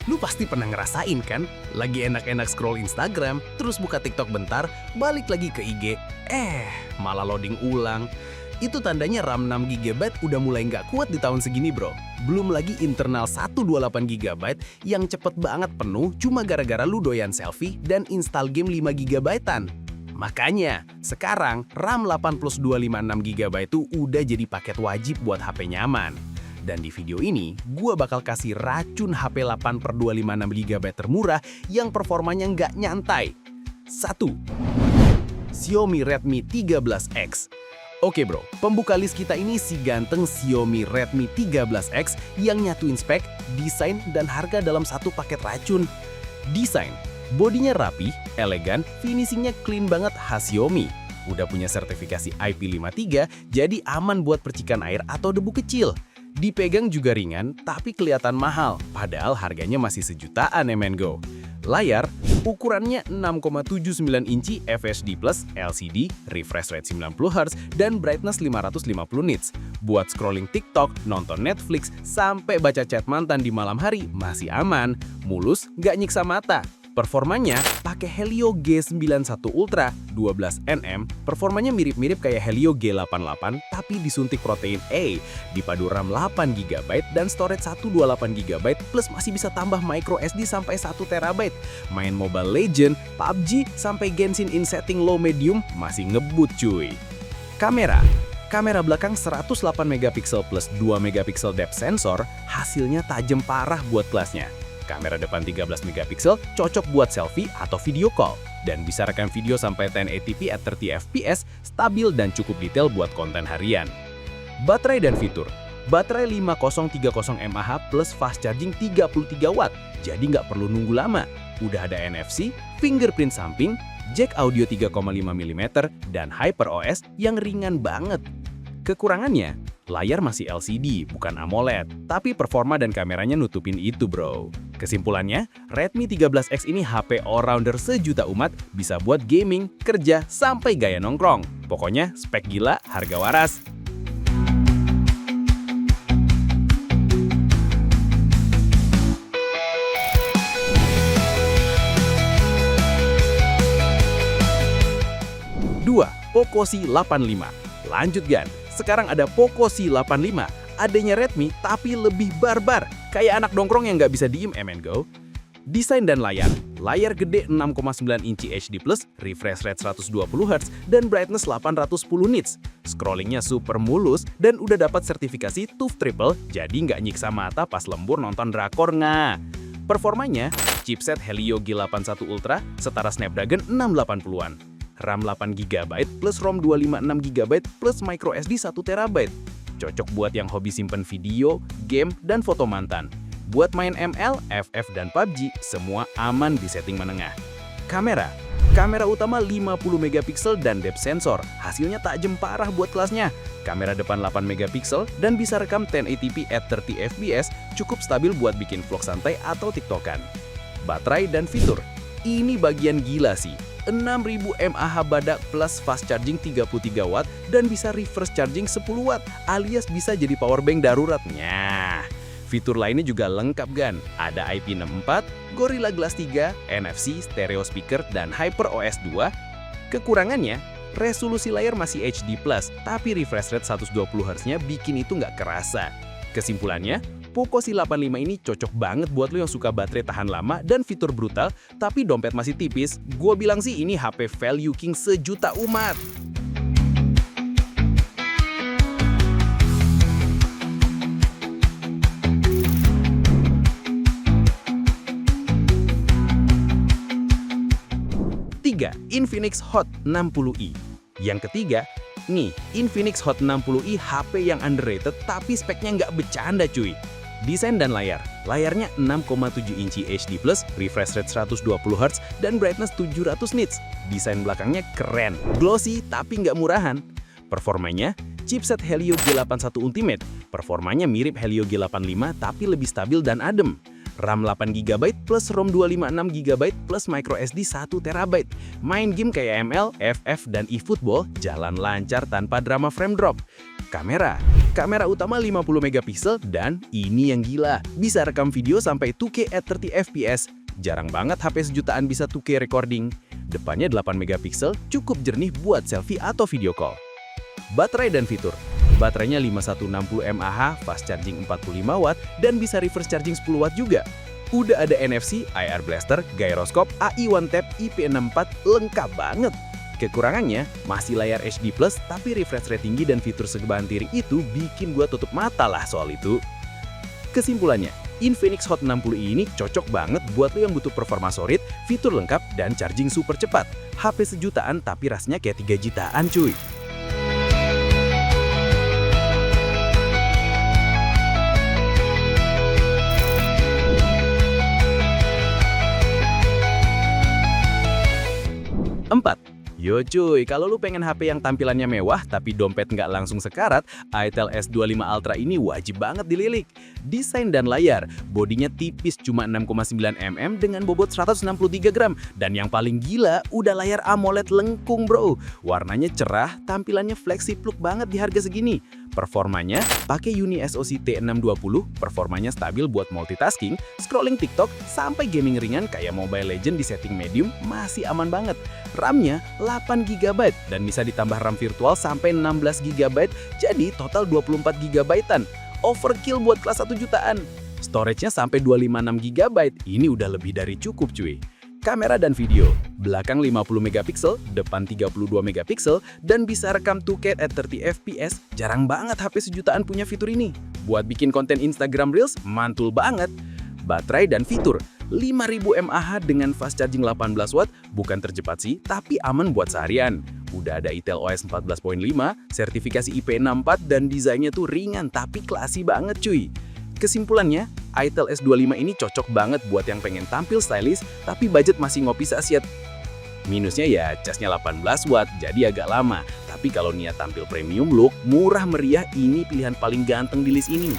Lu pasti pernah ngerasain kan? Lagi enak-enak scroll Instagram, terus buka TikTok bentar, balik lagi ke IG, malah loading ulang. Itu tandanya RAM 6 GB udah mulai nggak kuat di tahun segini bro. Belum lagi internal 128 GB yang cepet banget penuh cuma gara-gara lu doyan selfie dan install game 5 GB-an. Makanya, sekarang RAM 8 plus 256 GB itu udah jadi paket wajib buat HP nyaman. Dan di video ini, gua bakal kasih racun HP 8/256 GB termurah yang performanya nggak nyantai. 1. Xiaomi Redmi 13X. Oke bro, pembuka list kita ini si ganteng Xiaomi Redmi 13X yang nyatuin spek, desain, dan harga dalam satu paket racun. Desain, bodinya rapi, elegan, finishingnya clean banget khas Xiaomi. Udah punya sertifikasi IP53, jadi aman buat percikan air atau debu kecil. Dipegang juga ringan, tapi kelihatan mahal, padahal harganya masih sejutaan Mengo. Layar, ukurannya 6,79 inci FHD+, LCD, refresh rate 90Hz, dan brightness 550 nits. Buat scrolling TikTok, nonton Netflix, sampai baca chat mantan di malam hari masih aman, mulus, nggak nyiksa mata. Performanya pakai Helio G91 Ultra 12 nm, performanya mirip-mirip kayak Helio G88 tapi disuntik protein A, dipadu RAM 8 GB dan storage 128 GB plus masih bisa tambah micro SD sampai 1 TB. Main Mobile Legends, PUBG sampai Genshin in setting low medium masih ngebut cuy. Kamera belakang 108 MP plus 2 MP depth sensor, hasilnya tajam parah buat kelasnya. Kamera depan 13 MP cocok buat selfie atau video call, dan bisa rekam video sampai 1080p at 30 fps, stabil dan cukup detail buat konten harian. Baterai dan fitur. Baterai 5030 mAh plus fast charging 33 watt, jadi nggak perlu nunggu lama. Udah ada NFC, fingerprint samping, jack audio 3,5 mm, dan HyperOS yang ringan banget. Kekurangannya, layar masih LCD, bukan AMOLED, tapi performa dan kameranya nutupin itu bro. Kesimpulannya, Redmi 13X ini HP all-rounder sejuta umat, bisa buat gaming, kerja, sampai gaya nongkrong. Pokoknya spek gila, harga waras. Dua, Poco C85. Lanjut Gan, sekarang ada Poco C85, adanya Redmi tapi lebih barbar, kayak anak dongkrong yang nggak bisa diem Mengo. Desain dan layar gede 6,9 inci HD+, refresh rate 120Hz, dan brightness 810 nits. Scrollingnya super mulus dan udah dapat sertifikasi TUF Triple, jadi nggak nyiksa mata pas lembur nonton drakor nggak. Performanya, chipset Helio G81 Ultra setara Snapdragon 680-an. RAM 8 GB plus ROM 256 GB plus micro SD 1 TB. Cocok buat yang hobi simpen video, game, dan foto mantan. Buat main ML, FF, dan PUBG, semua aman di setting menengah. Kamera utama 50 MP dan depth sensor, hasilnya tajam parah buat kelasnya. Kamera depan 8 MP dan bisa rekam 1080p at 30 fps, cukup stabil buat bikin vlog santai atau tiktokan. Baterai dan fitur, ini bagian gila sih. 6000 mAh badak plus fast charging 33 watt dan bisa reverse charging 10 watt alias bisa jadi powerbank daruratnya. Fitur lainnya juga lengkap Gan, ada IP64, Gorilla Glass 3, NFC, stereo speaker, dan HyperOS 2. Kekurangannya, resolusi layar masih HD+, tapi refresh rate 120Hz-nya bikin itu nggak kerasa. Kesimpulannya, Poco C85 ini cocok banget buat lo yang suka baterai tahan lama dan fitur brutal, tapi dompet masih tipis. Gue bilang sih ini HP value king sejuta umat. Tiga, Infinix Hot 60i. Yang ketiga, nih, Infinix Hot 60i HP yang underrated tapi speknya nggak bercanda cuy. Desain dan layarnya 6,7 inci HD+, refresh rate 120Hz, dan brightness 700 nits. Desain belakangnya keren, glossy tapi nggak murahan. Performanya, chipset Helio G81 Ultimate, performanya mirip Helio G85 tapi lebih stabil dan adem. RAM 8 GB plus ROM 256 GB plus micro SD 1 TB. Main game kayak ML, FF, dan eFootball jalan lancar tanpa drama frame drop. Kamera, Kamera utama 50 megapiksel dan ini yang gila, bisa rekam video sampai 2K at 30 fps. Jarang banget HP sejutaan bisa 2K recording. Depannya 8 megapiksel, cukup jernih buat selfie atau video call. Baterai dan fitur. Baterainya 5160 mAh, fast charging 45 watt, dan bisa reverse charging 10 watt juga. Udah ada NFC, IR blaster, gyroscope, AI One Tap, IP64, lengkap banget. Kekurangannya, masih layar HD+, tapi refresh rate tinggi dan fitur sebahan tiring itu bikin gua tutup mata lah soal itu. Kesimpulannya, Infinix Hot 60i ini cocok banget buat lo yang butuh performa solid, fitur lengkap, dan charging super cepat. HP sejutaan tapi rasanya kayak 3 jutaan cuy. Empat. Yo cuy, kalau lu pengen HP yang tampilannya mewah tapi dompet nggak langsung sekarat, Itel S25 Ultra ini wajib banget dililik. Desain dan layar, bodinya tipis cuma 6,9 mm dengan bobot 163 gram. Dan yang paling gila, udah layar AMOLED lengkung bro. Warnanya cerah, tampilannya fleksibel banget di harga segini. Performanya, pakai Uni SoC T620, performanya stabil buat multitasking, scrolling TikTok, sampai gaming ringan kayak Mobile Legends di setting medium masih aman banget. RAM-nya 8 GB dan bisa ditambah RAM virtual sampai 16 GB, jadi total 24 GB-an. Overkill buat kelas 1 jutaan. Storage-nya sampai 256 GB, ini udah lebih dari cukup cuy. Kamera dan video, belakang 50 megapiksel, depan 32 megapiksel, dan bisa rekam 2K at 30 fps. Jarang banget HP sejutaan punya fitur ini. Buat bikin konten Instagram Reels, mantul banget. Baterai dan fitur, 5000 mAh dengan fast charging 18 watt, bukan tercepat sih, tapi aman buat seharian. Udah ada Intel OS 14.5, sertifikasi IP64, dan desainnya tuh ringan tapi classy banget cuy. Kesimpulannya, Itel S25 ini cocok banget buat yang pengen tampil stylish, tapi budget masih ngopi saset. Minusnya ya casnya 18 watt, jadi agak lama. Tapi kalau niat tampil premium look, murah meriah, ini pilihan paling ganteng di list ini.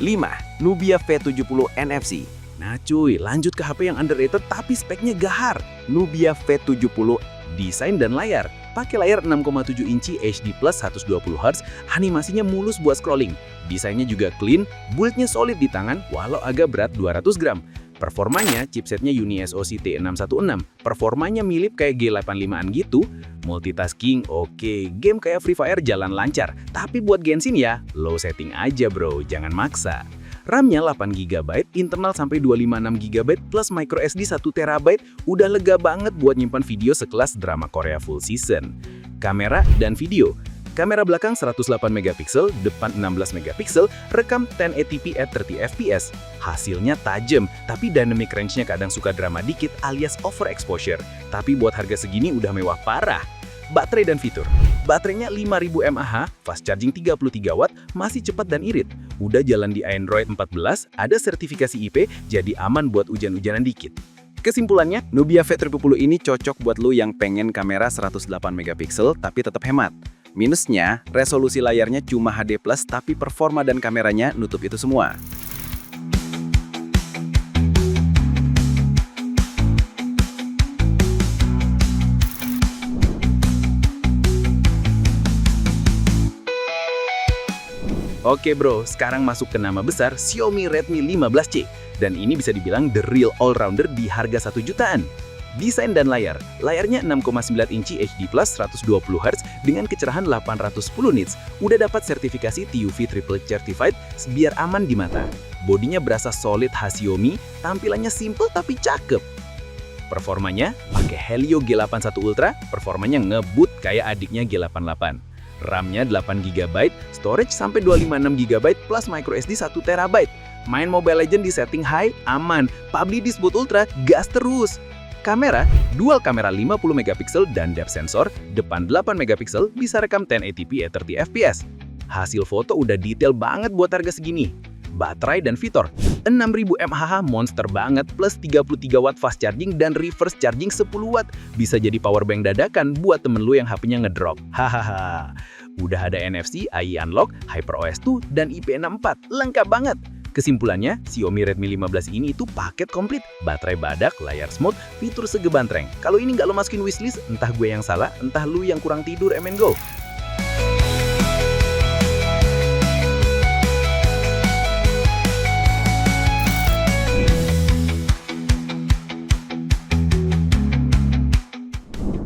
Lima, Nubia V70 NFC. Nah cuy, lanjut ke HP yang underrated tapi speknya gahar. Nubia V70, desain dan layar. Pakai layar 6,7 inci HD plus 120Hz, animasinya mulus buat scrolling. Desainnya juga clean, build-nya solid di tangan walau agak berat 200 gram. Performanya, chipsetnya Uni SoC T616. Performanya mirip kayak G85-an gitu. Multitasking oke, game kayak Free Fire jalan lancar. Tapi buat Genshin ya, low setting aja bro, jangan maksa. RAM-nya 8 GB, internal sampai 256 GB, plus microSD 1 TB, udah lega banget buat nyimpan video sekelas drama Korea full season. Kamera dan video. Kamera belakang 108 megapiksel, depan 16 megapiksel, rekam 1080p at 30 fps. Hasilnya tajam, tapi dynamic range-nya kadang suka drama dikit alias overexposure. Tapi buat harga segini udah mewah parah. Baterai dan fitur. Baterainya 5000 mAh, fast charging 33 watt, masih cepat dan irit. Udah jalan di Android 14, ada sertifikasi IP, jadi aman buat hujan-hujanan dikit. Kesimpulannya, Nubia V70 ini cocok buat lo yang pengen kamera 108 megapiksel tapi tetap hemat. Minusnya, resolusi layarnya cuma HD+, tapi performa dan kameranya nutup itu semua. Oke bro, sekarang masuk ke nama besar Xiaomi Redmi 15C. Dan ini bisa dibilang the real all-rounder di harga 1 jutaan. Desain dan layar. Layarnya 6,9 inci HD plus 120Hz dengan kecerahan 810 nits. Udah dapat sertifikasi TUV Triple Certified biar aman di mata. Bodinya berasa solid khas Xiaomi, tampilannya simple tapi cakep. Performanya pakai Helio G81 Ultra, performanya ngebut kayak adiknya G88. RAM-nya 8 GB, storage sampai 256 GB plus microSD 1 TB. Main Mobile Legends di setting high, aman. PUBG di boot ultra, gas terus. Kamera, dual kamera 50 megapiksel dan depth sensor, depan 8 megapiksel bisa rekam 1080p at 30 fps. Hasil foto udah detail banget buat harga segini. Baterai dan fitur, 6000 mAh monster banget plus 33 watt fast charging dan reverse charging 10 watt. Bisa jadi powerbank dadakan buat temen lu yang HP-nya ngedrop. Hahaha. Udah ada NFC, AI Unlock, HyperOS 2, dan IP64. Lengkap banget. Kesimpulannya, Xiaomi Redmi 15 ini itu paket komplit. Baterai badak, layar smooth, fitur segebantreng. Kalau ini nggak lo masukin wishlist, entah gue yang salah, entah lu yang kurang tidur, go.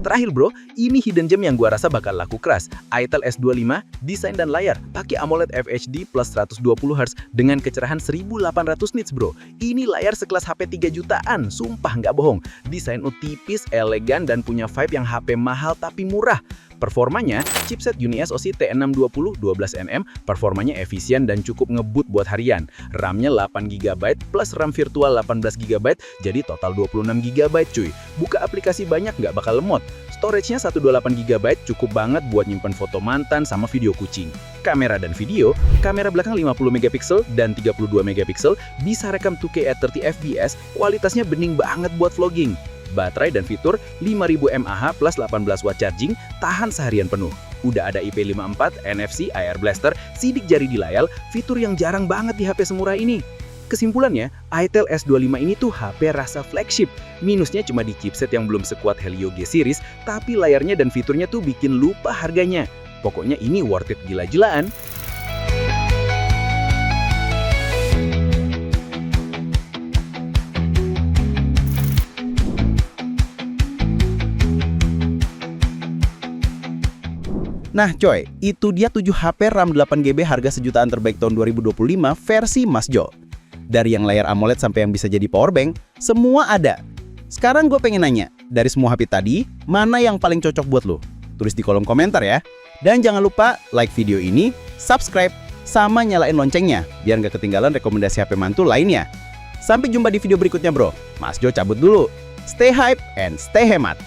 Terakhir bro, ini hidden gem yang gua rasa bakal laku keras. Itel S25, desain dan layar, pakai AMOLED FHD plus 120Hz dengan kecerahan 1800 nits bro. Ini layar sekelas HP 3 jutaan, sumpah nggak bohong. Desain tipis, elegan, dan punya vibe yang HP mahal tapi murah. Performanya, chipset UniSoC T620 12nm, performanya efisien dan cukup ngebut buat harian. RAM-nya 8GB plus RAM virtual 18GB, jadi total 26GB cuy. Buka aplikasi banyak nggak bakal lemot. Storage-nya 128GB cukup banget buat nyimpen foto mantan sama video kucing. Kamera dan video, kamera belakang 50MP dan 32MP, bisa rekam 2K at 30fps, kualitasnya bening banget buat vlogging. Baterai dan fitur 5000 mAh plus 18 watt charging, tahan seharian penuh. Udah ada IP54, NFC, IR Blaster, sidik jari di layar, fitur yang jarang banget di HP semurah ini. Kesimpulannya, Itel S25 ini tuh HP rasa flagship. Minusnya cuma di chipset yang belum sekuat Helio G series, tapi layarnya dan fiturnya tuh bikin lupa harganya. Pokoknya ini worth it gila-gilaan. Nah coy, itu dia 7 HP RAM 8GB harga sejutaan terbaik tahun 2025 versi Mas Jo. Dari yang layar AMOLED sampai yang bisa jadi powerbank, semua ada. Sekarang gue pengen nanya, dari semua HP tadi, mana yang paling cocok buat lo? Tulis di kolom komentar ya. Dan jangan lupa like video ini, subscribe, sama nyalain loncengnya, biar nggak ketinggalan rekomendasi HP mantul lainnya. Sampai jumpa di video berikutnya bro. Mas Jo cabut dulu. Stay hype and stay hemat.